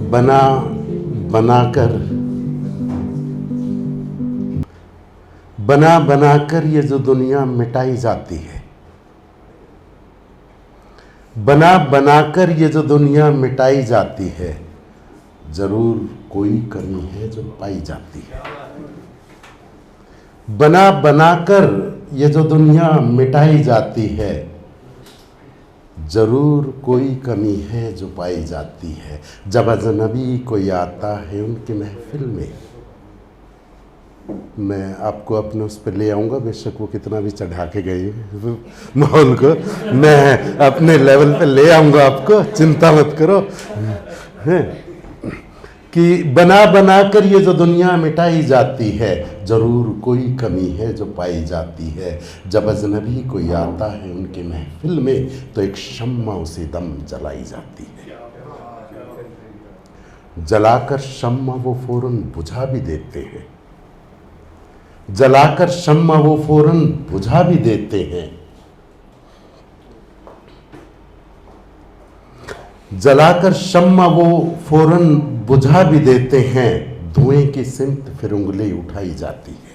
बना बनाकर ये जो दुनिया मिटाई जाती है, बना बनाकर ये जो दुनिया मिटाई जाती है, जरूर कोई कमी है जो पाई जाती है। बना बनाकर ये जो दुनिया मिटाई जाती है, जरूर कोई कमी है जो पाई जाती है। जब अजनबी कोई आता है उनकी महफिल में, मैं आपको अपने उस पर ले आऊँगा, बेशक वो कितना भी चढ़ा के गए माहौल को, मैं अपने लेवल पे ले आऊँगा आपको, चिंता मत करो। है कि बना बनाकर ये जो दुनिया मिटाई जाती है, ज़रूर कोई कमी है जो पाई जाती है। जब अजनबी कोई आता है उनके महफिल में, तो एक शम्मा उसे दम जलाई जाती है। जलाकर शम्मा वो फौरन बुझा भी देते हैं, जलाकर शम्मा वो फौरन बुझा भी देते हैं। जलाकर शम्मा वो फौरन बुझा भी देते हैं, धुएं की सिमत फिर उंगली उठाई जाती है।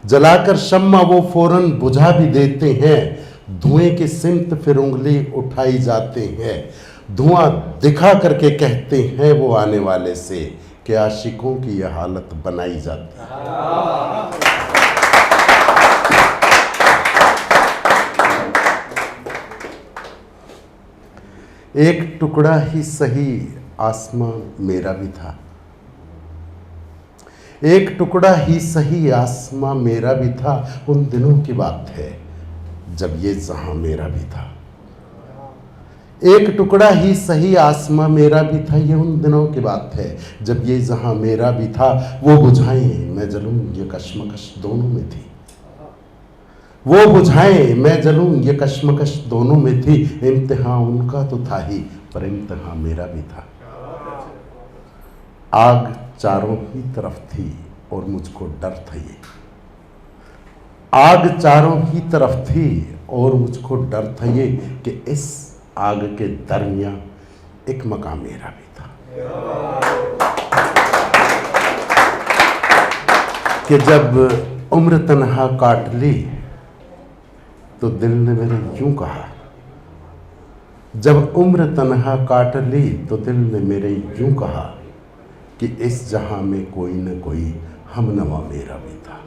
जलाकर शम्मा वो फौरन बुझा भी देते हैं, धुएं की सिमत फिर उंगली उठाई जाते हैं। धुआं दिखा करके कहते हैं वो आने वाले से कि आशिकों की यह हालत बनाई जाती है। एक टुकड़ा ही सही आसमां मेरा भी था, एक टुकड़ा ही सही आसमां मेरा भी था। उन दिनों की बात है जब ये जहां मेरा भी था। एक टुकड़ा ही सही आसमां मेरा भी था, ये उन दिनों की बात है जब ये जहां मेरा भी था। वो बुझाएं मैं जलूं ये कश्मकश दोनों में थी, वो बुझाएं मैं जलूं ये कश्मकश दोनों में थी। इम्तिहान उनका तो था ही, पर इम्तिहान मेरा भी था। आग चारों ही तरफ थी और मुझको डर था ये, आग चारों ही तरफ थी और मुझको डर था ये कि इस आग के दरमियां एक मकाम मेरा भी था। कि जब उम्र तन्हा काट ली तो दिल ने मेरे यूं कहा, जब उम्र तन्हा काट ली तो दिल ने मेरे यूं कहा कि इस जहां में कोई न कोई हमनवा मेरा भी था,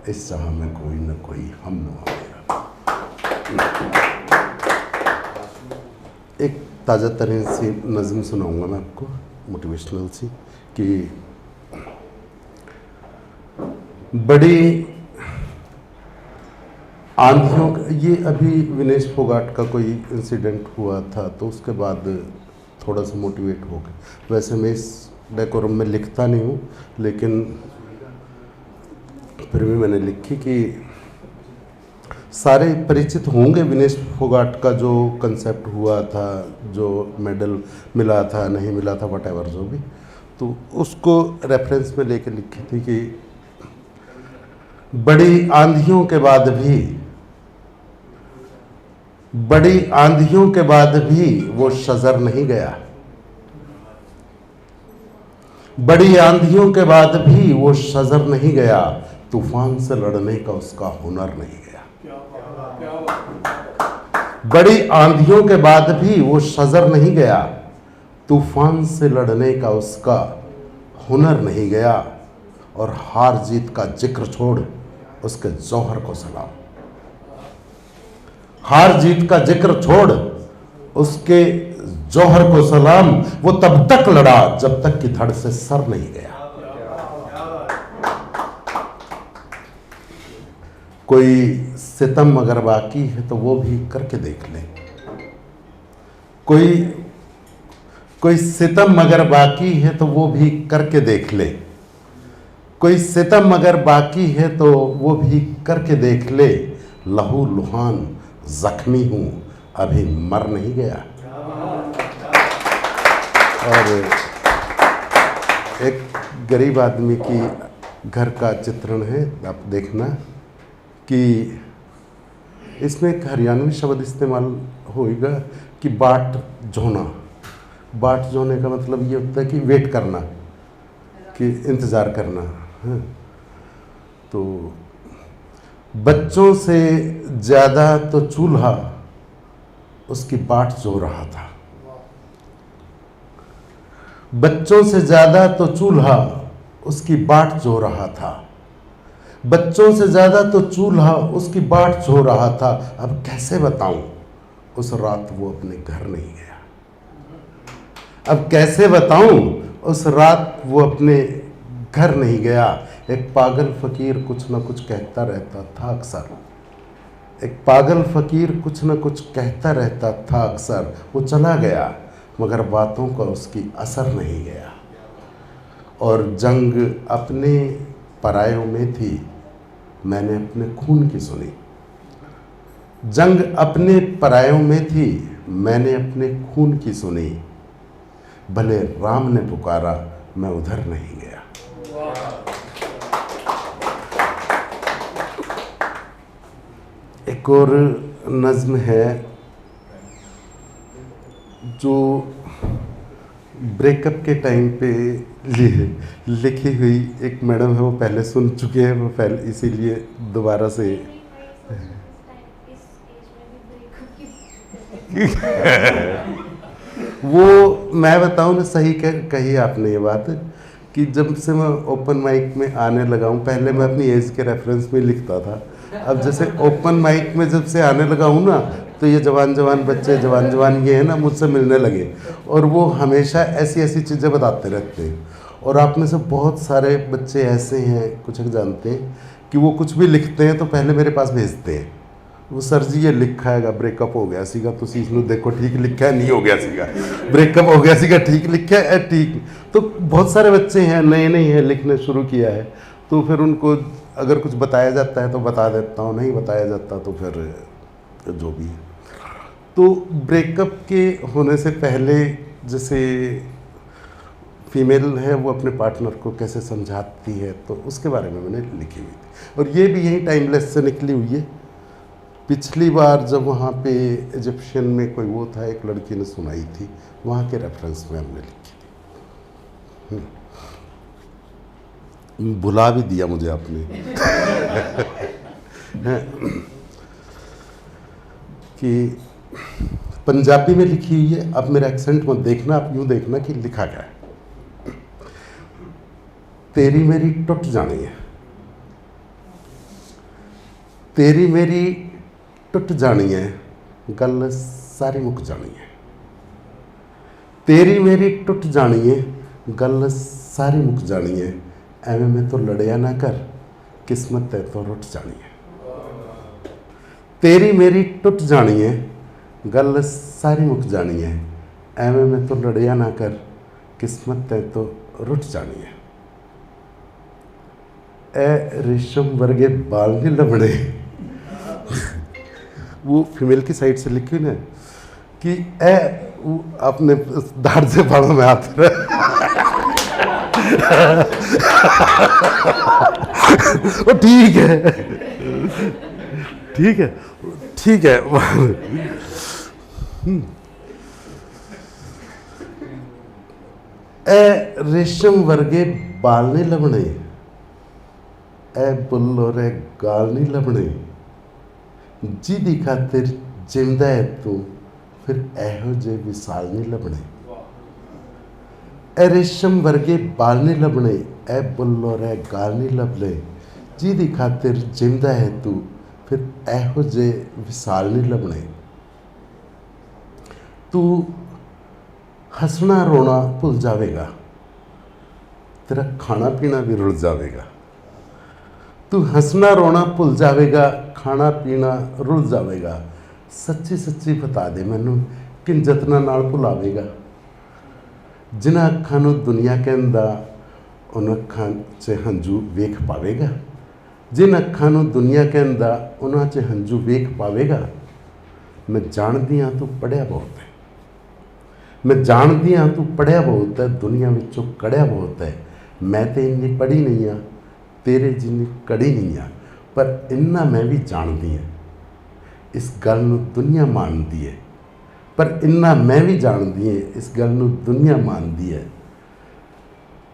इस जहां में कोई न कोई हमनवा मेरा भी। एक ताज़ा तरीन सी नज़म सुनाऊंगा मैं आपको, मोटिवेशनल सी, कि बड़ी आंधियों, ये अभी विनेश फोगाट का कोई इंसिडेंट हुआ था तो उसके बाद थोड़ा सा मोटिवेट हो गया। वैसे मैं इस डेकोरम में लिखता नहीं हूँ, लेकिन फिर भी मैंने लिखी कि सारे परिचित होंगे विनेश फोगाट का जो कंसेप्ट हुआ था, जो मेडल मिला था नहीं मिला था, व्हाटएवर जो भी, तो उसको रेफरेंस में लेके लिखी थी कि बड़ी आंधियों के बाद भी, बड़ी आंधियों के बाद भी वो शजर नहीं गया, बड़ी आंधियों के बाद भी वो शजर नहीं गया, तूफान से लड़ने का उसका हुनर नहीं गया। बड़ी आंधियों के बाद भी वो शजर नहीं गया, तूफान से लड़ने का उसका हुनर नहीं गया। और हार जीत का जिक्र छोड़ उसके जौहर को सलाम, हार जीत का जिक्र छोड़ उसके जौहर को सलाम। वो तब तक लड़ा जब तक कि धड़ से सर नहीं गया। कोई सितम अगर बाकी है तो वो भी करके देख ले, कोई सितम अगर बाकी है तो वो भी करके देख ले, कोई सितम अगर बाकी है तो वो भी करके देख ले। लहू लुहान जख्मी हूं अभी मर नहीं गया। और एक गरीब आदमी की घर का चित्रण है, आप देखना कि इसमें एक हरियाणवी शब्द इस्तेमाल होएगा कि बाट झोना, बाट जोने का मतलब ये होता है कि वेट करना, कि इंतज़ार करना। हाँ। तो बच्चों से ज़्यादा तो चूल्हा उसकी बाट जो रहा था, बच्चों से ज़्यादा तो चूल्हा उसकी बाट जो रहा था, बच्चों से ज़्यादा तो चूल्हा उसकी बाट जो रहा था। अब कैसे बताऊं, उस रात वो अपने घर नहीं गया। अब कैसे बताऊं, उस रात वो अपने घर नहीं गया। एक पागल फकीर कुछ न कुछ कहता रहता था अक्सर, एक पागल फकीर कुछ न कुछ कहता रहता था अक्सर। वो चला गया मगर बातों का उसकी असर नहीं गया। और जंग अपने परायों में थी, मैंने अपने खून की सुनी। जंग अपने परायों में थी, मैंने अपने खून की सुनी। भले राम ने पुकारा, मैं उधर नहीं गया। एक और नज्म है जो ब्रेकअप के टाइम पे लिखी हुई, एक मैडम है वो पहले सुन चुके हैं, वो पहले इसीलिए दोबारा से वो मैं बताऊं ना, सही कही आपने ये बात कि जब से मैं ओपन माइक में आने लगा हूँ, पहले मैं अपनी एज के रेफरेंस में लिखता था, अब जैसे ओपन माइक में जब से आने लगा हूँ ना, तो ये जवान जवान बच्चे, जवान जवान ये है ना, मुझसे मिलने लगे और वो हमेशा ऐसी ऐसी चीज़ें बताते रहते हैं। और आप में से बहुत सारे बच्चे ऐसे हैं, कुछ जानते हैं कि वो कुछ भी लिखते हैं तो पहले मेरे पास भेजते हैं, वो सर जी ये लिखा है ब्रेकअप हो गया सीगा, तो इसमें देखो ठीक लिखा है, नहीं हो गया सीगा, ब्रेकअप हो गया सीगा, ठीक लिखा है, ठीक। तो बहुत सारे बच्चे हैं, नए नए हैं, लिखने शुरू किया है, तो फिर उनको अगर कुछ बताया जाता है तो बता देता हूँ, नहीं बताया जाता तो फिर जो भी है। तो ब्रेकअप के होने से पहले जैसे फीमेल है वो अपने पार्टनर को कैसे समझाती है, तो उसके बारे में मैंने लिखी हुई थी, और ये भी यही टाइमलेस से निकली हुई है। पिछली बार जब वहाँ पे इजिप्शियन में कोई वो था, एक लड़की ने सुनाई थी, वहाँ के रेफरेंस में हमने लिखी थी। बुला भी दिया मुझे आपने कि पंजाबी में लिखी हुई है। अब मेरा एक्सेंट मत देखना, आप यूँ देखना कि लिखा क्या है। तेरी मेरी टुट जानी है, तेरी मेरी टुट जानी है, गल सारी मुक जानी है। तेरी मेरी टुट जानी है, गल सारी मुक जानी है। एवें में तो लड़िया ना कर, किस्मत है तो रुट जानी है। तेरी मेरी टुट जानी है, गल सारी मुक जानी है। एवें में तो लड़िया ना कर, किस्मत है तो रुट जानी है। ए रेशम वर्गे बाल नहीं लबड़े वो फीमेल की साइड से लिखी ना कि ए अपने दाढ़ से बालों में हाथ वो ठीक है, ठीक है, ठीक है। ए रेशम वर्गे बाल नहीं लबने, ए बुल्लो रे गाल नहीं लबने। जिदी खातिर जिंदा है तू, फिर एहो जे विसाल नहीं लबने। ए रेशम वर्गे बाल नहीं लबने, ए बुल्लो रे गाल नहीं लबने। जिदी खातिर जिंदा है तू, फिर एहो जे विसाल नहीं लबने। तू हंसना रोना भुल जावेगा, तेरा खाना पीना भी रुल जावेगा। तू हंसना रोना भुल जावेगा, खाना पीना रुल जावेगा। सच्ची सच्ची बता दे मैनू किन जतना नाल भुलावेगा। जिन्हां अखां नूं दुनिया कहंदा, उन अखां 'च हंझू वेख पावेगा। जिन अखां नूं दुनिया कहंदा, उन्हां 'च हंझू वेख पावेगा। मैं जानदी हां तू पढ़िया बहुत है, मैं जानदी हां तू पढ़िया बहुत है, दुनिया विचों कढ़िया बहुत है। मैं तो इन्नी पढ़ी नहीं हाँ, तेरे जिन्नी कड़ी नहीं हाँ, पर इन्ना मैं भी जानदी हाँ। इस गल नूं दुनिया मानदी है, ਪਰ ਇੰਨਾ ਮੈਂ ਵੀ ਜਾਣਦੀ ਹੈ, ਇਸ ਗੱਲ ਨੂੰ ਦੁਨੀਆ ਮੰਨਦੀ ਹੈ,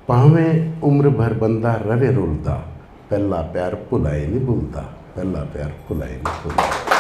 ਭਾਵੇਂ ਉਮਰ ਭਰ ਬੰਦਾ ਰਵੇ ਰੁਲਦਾ, ਪਹਿਲਾ ਪਿਆਰ ਭੁਲਾਏ ਨਹੀਂ ਭੁੱਲਦਾ, ਪਹਿਲਾ ਪਿਆਰ ਭੁਲਾਏ ਨਹੀਂ ਭੁੱਲਦਾ।